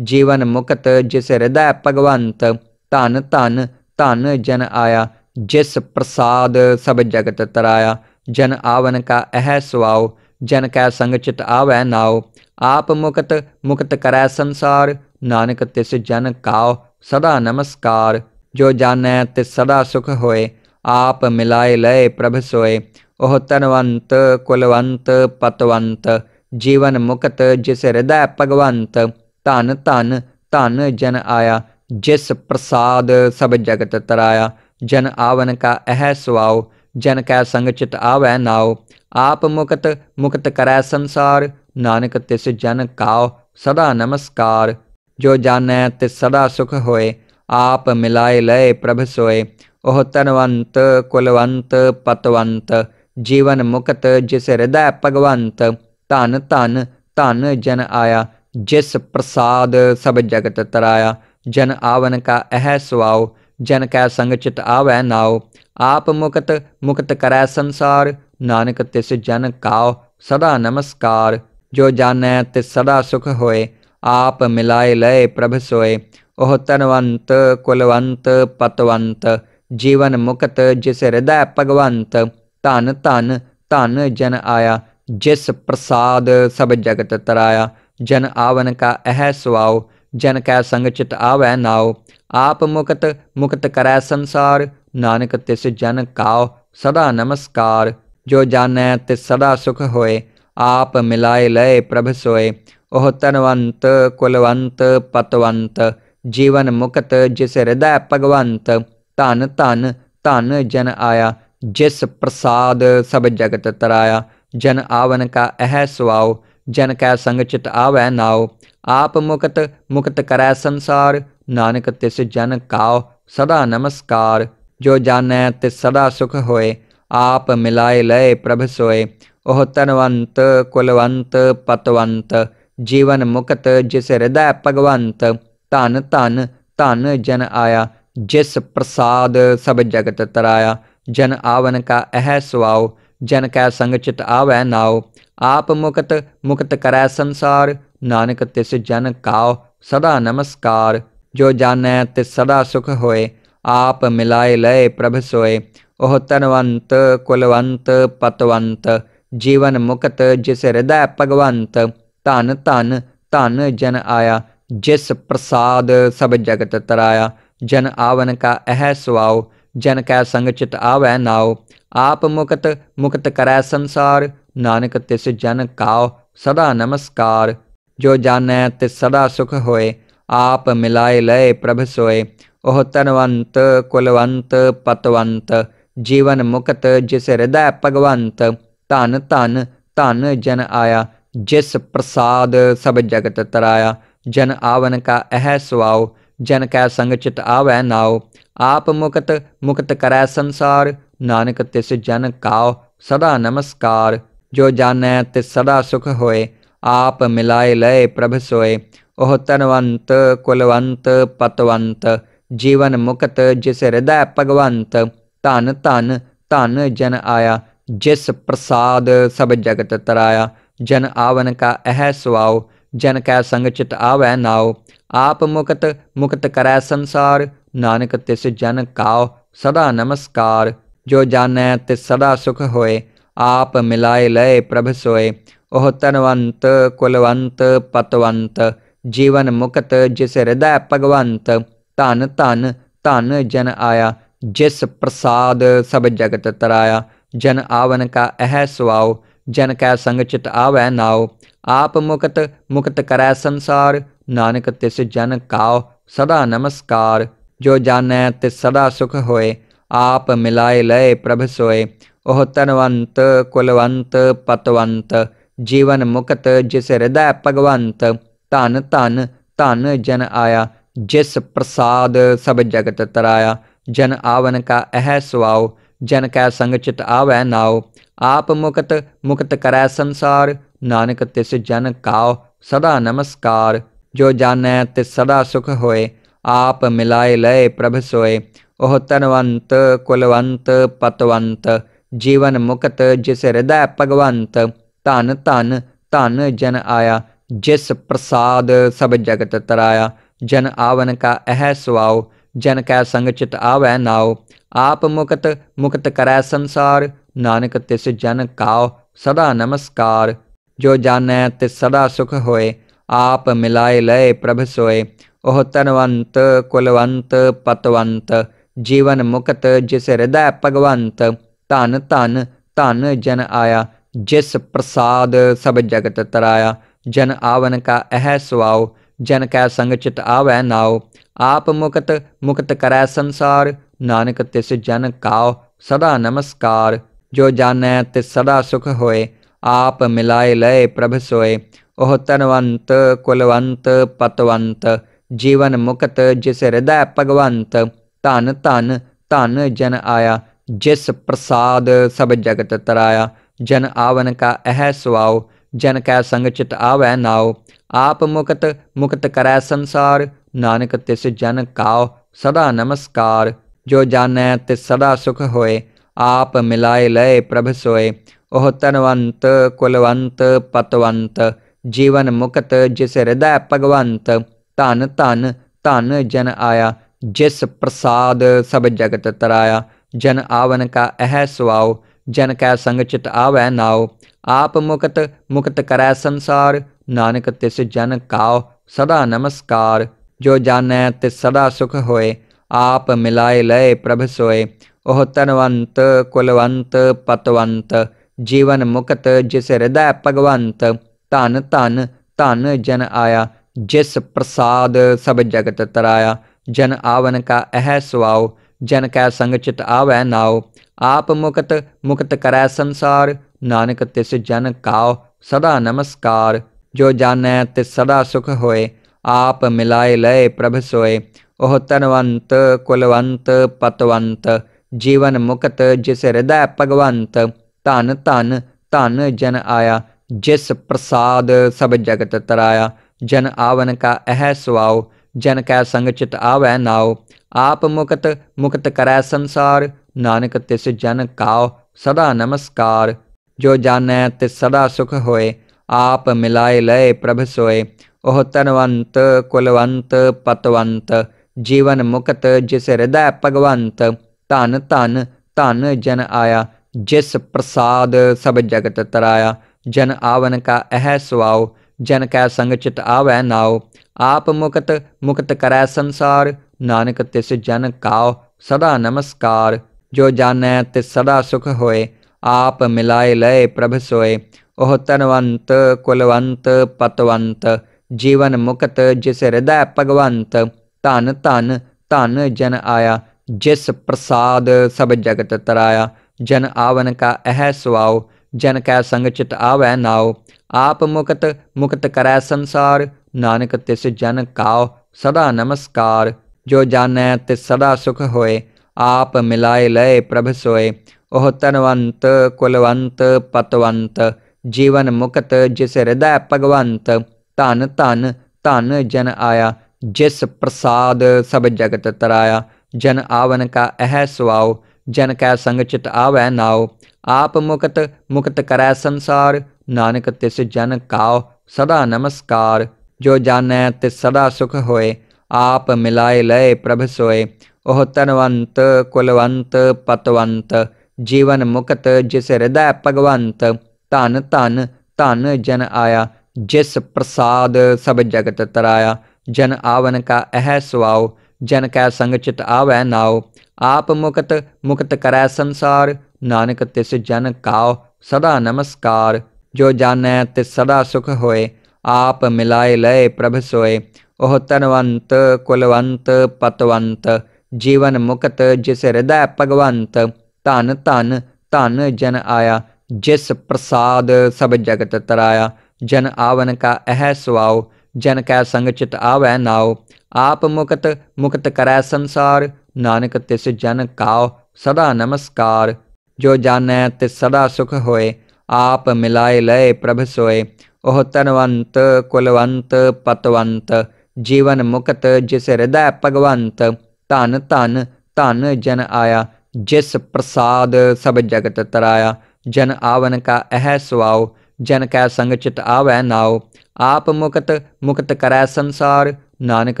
जीवन मुक्त जिस हृदय भगवंत। धन धन धन जन आया जिस प्रसाद सब जगत तराया। जन आवन का अह सुआओ जन कै संग चित आवै नाओ। आप मुक्त मुक्त करै संसार, नानक तिस जन काओ सदा नमस्कार। जो जानै तिस सदा सुख होए, आप मिलाए लय प्रभ सोए। ओह तनवंत कुलवंत पतवंत, जीवन मुक्त जिस हृदय भगवंत। धन धन धन जन आया, जिस प्रसाद सब जगत तराया। जन आवन का अह सुआओ, जन कै संग चित आवै नाओ। आप मुक्त मुक्त करै संसार, नानक तिस जन काओ सदा नमस्कार। जो जानै तिस सदा सुख होए, आप मिलाए लय प्रभ सोए। ओह तनवंत कुलवंत पतवंत, जीवन मुक्त जिस हृदय भगवंत। धन धन धन जन आया, जिस प्रसाद सब जगत तराया। जन आवन का अह सुआओ, जन कै संग चित आवै नाओ। आप मुक्त मुक्त करै संसार, नानक तिस जन काओ सदा नमस्कार। जो जानै तिस सदा सुख होए, आप मिलाए लय प्रभ सोए। ओह तनवंत कुलवंत पतवंत, जीवन मुक्त जिस हृदय भगवंत। धन धन धन जन आया, जिस प्रसाद सब जगत तराया। जन आवन का अह सुआओ, जन कै संग चित आवै नाओ। आप मुक्त मुक्त करै संसार, नानक तिस जन काओ सदा नमस्कार। जो जानै तिस सदा सुख होए, आप मिलाए लय प्रभ सोए। ओह तनवंत कुलवंत पतवंत, जीवन मुक्त जिस हृदय भगवंत। धन धन धन जन आया, जिस प्रसाद सब जगत तराया। जन आवन का अह सुआओ, जन कै संग चित आवै नाओ। आप मुक्त मुक्त करै संसार, नानक तिस जन काओ सदा नमस्कार। जो जानै तिस सदा सुख होए, आप मिलाए लय प्रभ सोए। ओह तनवंत कुलवंत पतवंत, जीवन मुक्त जिस हृदय भगवंत। धन धन धन जन आया, जिस प्रसाद सब जगत तराया। जन आवन का अह सुआओ, जन कै संग चित आवै नाओ। आप मुक्त मुक्त करै संसार, नानक तिस जन काओ सदा नमस्कार। जो जानै तिस सदा सुख होए, आप मिलाए लय प्रभ सोए। ओह तनवंत कुलवंत पतवंत, जीवन मुक्त जिस हृदय भगवंत। धन धन धन जन आया, जिस प्रसाद सब जगत तराया। जन आवन का अह सुआओ, जन कै संग चित आवै नाओ। आप मुक्त मुक्त करै संसार, नानक तिस जन काओ सदा नमस्कार। जो जानै तिस सदा सुख होए, आप मिलाए लय प्रभ सोए। ओह तनवंत कुलवंत पतवंत, जीवन मुक्त जिस हृदय भगवंत। धन धन धन जन आया, जिस प्रसाद सब जगत तराया। जन आवन का अह सुआओ, जन कै संग चित आवै नाओ। आप मुक्त मुक्त करै संसार, नानक तिस जन काओ सदा नमस्कार। जो जानै तिस सदा सुख होए, आप मिलाए लय प्रभ सोए। ओह तनवंत कुलवंत पतवंत, जीवन मुक्त जिस हृदय भगवंत। धन धन धन जन आया, जिस प्रसाद सब जगत तराया। जन आवन का अह सुआओ, जन कै संग चित आवै नाओ। आप मुक्त मुक्त करै संसार, नानक तिस जन काओ सदा नमस्कार। जो जानै तिस सदा सुख होए, आप मिलाए लय प्रभ सोए। ओह तनवंत कुलवंत पतवंत, जीवन मुक्त जिस हृदय भगवंत। धन धन धन जन आया, जिस प्रसाद सब जगत तराया। जन आवन का अह सुआओ, जन कै संग चित आवै नाओ। आप मुक्त मुक्त करै संसार, नानक तिस जन काओ सदा नमस्कार। जो जानै तिस सदा सुख होए, आप मिलाए लय प्रभ सोए। ओह तनवंत कुलवंत पतवंत, जीवन मुक्त जिस हृदय भगवंत। धन धन धन जन आया, जिस प्रसाद सब जगत तराया। जन आवन का अह सुआओ, जन कै संग चित आवै नाओ। आप मुक्त मुक्त करै संसार, नानक तिस जन काओ सदा नमस्कार। जो जानै तिस सदा सुख होए, आप मिलाए लय प्रभ सोए। ओह तनवंत कुलवंत पतवंत, जीवन मुक्त जिस हृदय भगवंत। धन धन धन जन आया, जिस प्रसाद सब जगत तराया। जन आवन का अह सुआओ, जन कै संग चित आवै नाओ। आप मुक्त मुक्त करै संसार, नानक तिस जन काओ सदा नमस्कार। जो जानै तिस सदा सुख होए, आप मिलाए लय प्रभ सोए। ओह तनवंत कुलवंत पतवंत, जीवन मुक्त जिस हृदय भगवंत। धन धन धन जन आया, जिस प्रसाद सब जगत तराया। जन आवन का अह सुआओ, जन कै संग चित आवै नाओ। आप मुक्त मुक्त करै संसार, नानक तिस जन काओ सदा नमस्कार। जो जानै तिस सदा सुख होए, आप मिलाए लय प्रभ सोए। ओह तनवंत कुलवंत पतवंत, जीवन मुक्त जिस हृदय भगवंत। धन धन धन जन आया, जिस प्रसाद सब जगत तराया। जन आवन का अह सुआओ, जन कै संग चित आवै नाओ। आप मुक्त मुक्त करै संसार, नानक तिस जन काओ सदा नमस्कार। जो जानै तिस सदा सुख होए, आप मिलाए लय प्रभ सोए। ओह तनवंत कुलवंत पतवंत, जीवन मुक्त जिस हृदय भगवंत। धन धन धन जन आया, जिस प्रसाद सब जगत तराया। जन आवन का अह सुआओ, जन कै संग चित आवै नाओ। आप मुक्त मुक्त करै संसार, नानक तिस जन काओ सदा नमस्कार। जो जानै तिस सदा सुख होए, आप मिलाए लय प्रभ सोए। ओह तनवंत कुलवंत पतवंत, जीवन मुक्त जिस हृदय भगवंत। धन धन धन जन आया, जिस प्रसाद सब जगत तराया। जन आवन का अह सुआओ, जन कै संग चित आवै नाओ। आप मुक्त मुक्त करै संसार, नानक तिस जन काओ सदा नमस्कार। जो जानै तिस सदा सुख होए, आप मिलाए लय प्रभ सोए। ओह तनवंत कुलवंत पतवंत, जीवन मुक्त जिस हृदय भगवंत। धन धन धन जन आया, जिस प्रसाद सब जगत तराया। जन आवन का अह सुआओ, जन कै संग चित आवै नाओ। आप मुक्त मुक्त करै संसार, नानक तिस जन काओ सदा नमस्कार। जो जानै तिस सदा सुख होए, आप मिलाए लय प्रभ सोए। ओह तनवंत कुलवंत पतवंत, जीवन मुक्त जिस हृदय भगवंत। धन धन धन जन आया, जिस प्रसाद सब जगत तराया। जन आवन का अह सुआओ, जन कै संग चित आवै नाओ। आप मुक्त मुक्त करै संसार, नानक तिस जन काओ सदा नमस्कार। जो जानै तिस सदा सुख होए, आप मिलाए लय प्रभ सोए। ओह तनवंत कुलवंत पतवंत, जीवन मुक्त जिस हृदय भगवंत। धन धन धन जन आया, जिस प्रसाद सब जगत तराया। जन आवन का अह सुआओ, जन कै संग चित आवै नाओ। आप मुक्त मुक्त करै संसार, नानक तिस जन काओ सदा नमस्कार। जो जानै तिस सदा सुख होए, आप मिलाए लय प्रभ सोए। ओह तनवंत कुलवंत पतवंत, जीवन मुक्त जिस हृदय भगवंत। धन धन धन जन आया, जिस प्रसाद सब जगत तराया। जन आवन का अह सुआओ, जन कै संग चित आवै नाओ। आप मुक्त मुक्त करै संसार, नानक तिस जन काओ सदा नमस्कार। जो जानै तिस सदा सुख होए, आप मिलाए लय प्रभ सोए। ओह तनवंत कुलवंत पतवंत, जीवन मुक्त जिस हृदय भगवंत। धन धन धन जन आया, जिस प्रसाद सब जगत तराया। जन आवन का अह सुआओ, जन कै संग चित आवै नाओ। आप मुक्त मुक्त करै संसार, नानक तिस जन काओ सदा नमस्कार। जो जानै तिस सदा सुख होए, आप मिलाए लय प्रभ सोए। ओह तनवंत कुलवंत पतवंत, जीवन मुक्त जिस हृदय भगवंत। धन धन धन जन आया, जिस प्रसाद सब जगत तराया। जन आवन का अह सुआओ, जन कै संग चित आवै नाओ। आप मुक्त मुक्त करै संसार, नानक तिस जन काओ सदा नमस्कार। जो जानै तिस सदा सुख होए, आप मिलाए लय प्रभ सोए। ओह तनवंत कुलवंत पतवंत, जीवन मुक्त जिस हृदय भगवंत। धन धन धन जन आया, जिस प्रसाद सब जगत तराया। जन आवन का अह सुआओ, जन कै संग चित आवै नाओ। आप मुक्त मुक्त करै संसार, नानक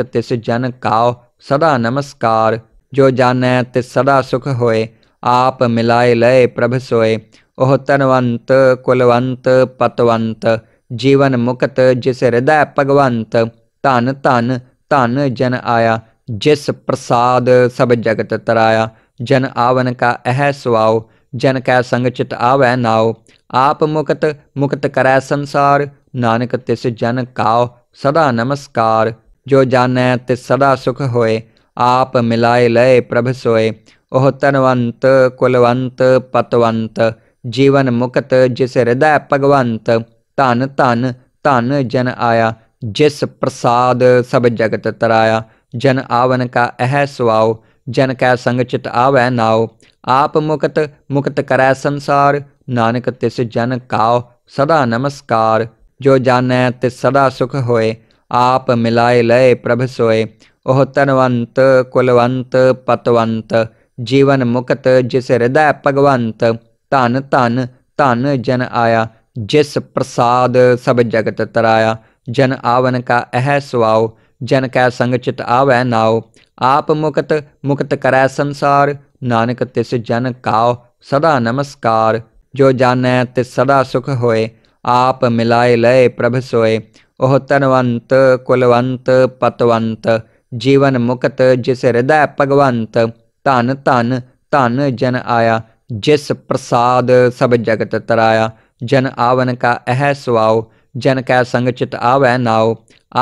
तिस जन काओ सदा नमस्कार। जो जानै तिस सदा सुख होए, आप मिलाए लय प्रभ सोए। ओह धनवंत कुलवंत पतवंत जीवन मुक्त जिस हृदय भगवंत। धन धन धन जन आया जिस प्रसाद सब जगत तराया। जन आवन का अह सुआओ जन कै संग चित आवै नाओ। आप मुक्त मुक्त करै संसार नानक तिस जन काओ सदा नमस्कार। जो जानै तिस सदा सुख होए आप मिलाए लय प्रभ सोए। ओह धनवंत कुलवंत पतवंत जीवन मुक्त जिस हृदय भगवंत। धन धन धन जन आया जिस प्रसाद सब जगत तराया। जन आवन का अह सुआओ जन कै संग चित आवै नाओ। आप मुक्त मुक्त करै संसार नानक तिस जन काओ सदा नमस्कार। जो जानै तिस सदा सुख होए आप मिलाए लय प्रभ सोए। ओह धनवंत कुलवंत पतवंत जीवन मुक्त जिस हृदय भगवंत। धन धन धन जन आया जिस प्रसाद सब जगत तराया। जन आवन का अह सुआओ जन कै संग चित आवै नाओ। आप मुक्त मुक्त करै संसार नानक तिस जन काओ सदा नमस्कार। जो जानै तिस सदा सुख होए आप मिलाए लय प्रभ सोए। ओह धनवंत कुलवंत पतवंत जीवन मुक्त जिस हृदय भगवंत। धन धन धन जन आया जिस प्रसाद सब जगत तराया। जन आवन का अह सुआओ जन कै संग चित आवै नाओ।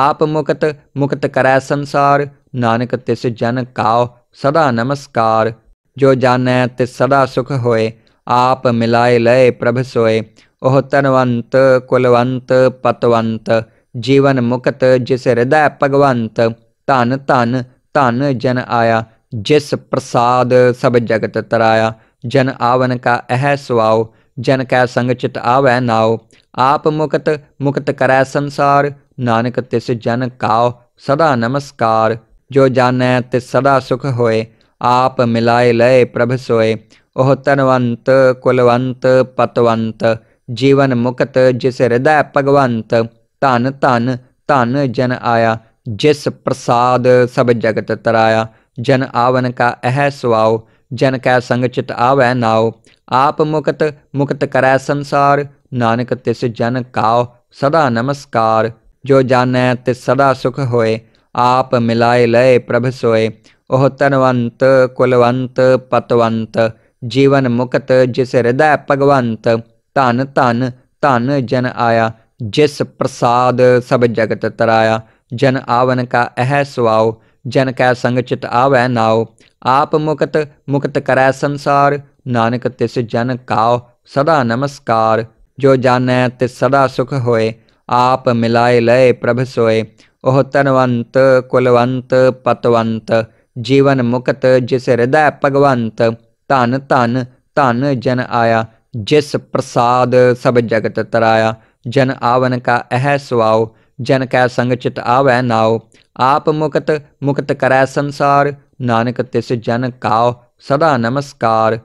आप मुक्त मुक्त करै संसार नानक तिस जन काओ सदा नमस्कार। जो जानै तिस सदा सुख होए आप मिलाए लय प्रभ सोए। ओह धनवंत कुलवंत पतवंत जीवन मुक्त जिस हृदय भगवंत। धन धन धन जन आया जिस प्रसाद सब जगत तराया। जन आवन का अह सुआओ जन कै संग चित आवै नाओ। आप मुक्त मुक्त करै संसार नानक तिस जन काओ सदा नमस्कार। जो जानै तिस सदा सुख होए आप मिलाए लय प्रभ सोए। ओह धनवंत कुलवंत पतवंत जीवन मुक्त जिस हृदय भगवंत। धन धन धन जन आया जिस प्रसाद सब जगत तराया। जन आवन का अह सुआओ जन कै संग चित आवै नाओ। आप मुक्त मुक्त करै संसार नानक तिस जन काओ सदा नमस्कार। जो जानै तिस सदा सुख होए आप मिलाए लय प्रभ सोए। ओह धनवंत कुलवंत पतवंत जीवन मुक्त जिस हृदय भगवंत। धन धन धन जन आया जिस प्रसाद सब जगत तराया। जन आवन का अह सुआओ जन कै संग चित आवै नाओ। आप मुक्त मुक्त करै संसार नानक तिस जन काओ सदा नमस्कार। जो जानै तिस सदा सुख होए आप मिलाए लय प्रभ सोए। ओह धनवंत कुलवंत पतवंत जीवन मुक्त जिस हृदय भगवंत। धन धन धन जन आया जिस प्रसाद सब जगत तराया। जन आवन का अह सुआओ जन कै संग चित आवै नाओ। आप मुक्त मुक्त करै संसार नानक तिस जन काओ सदा नमस्कार।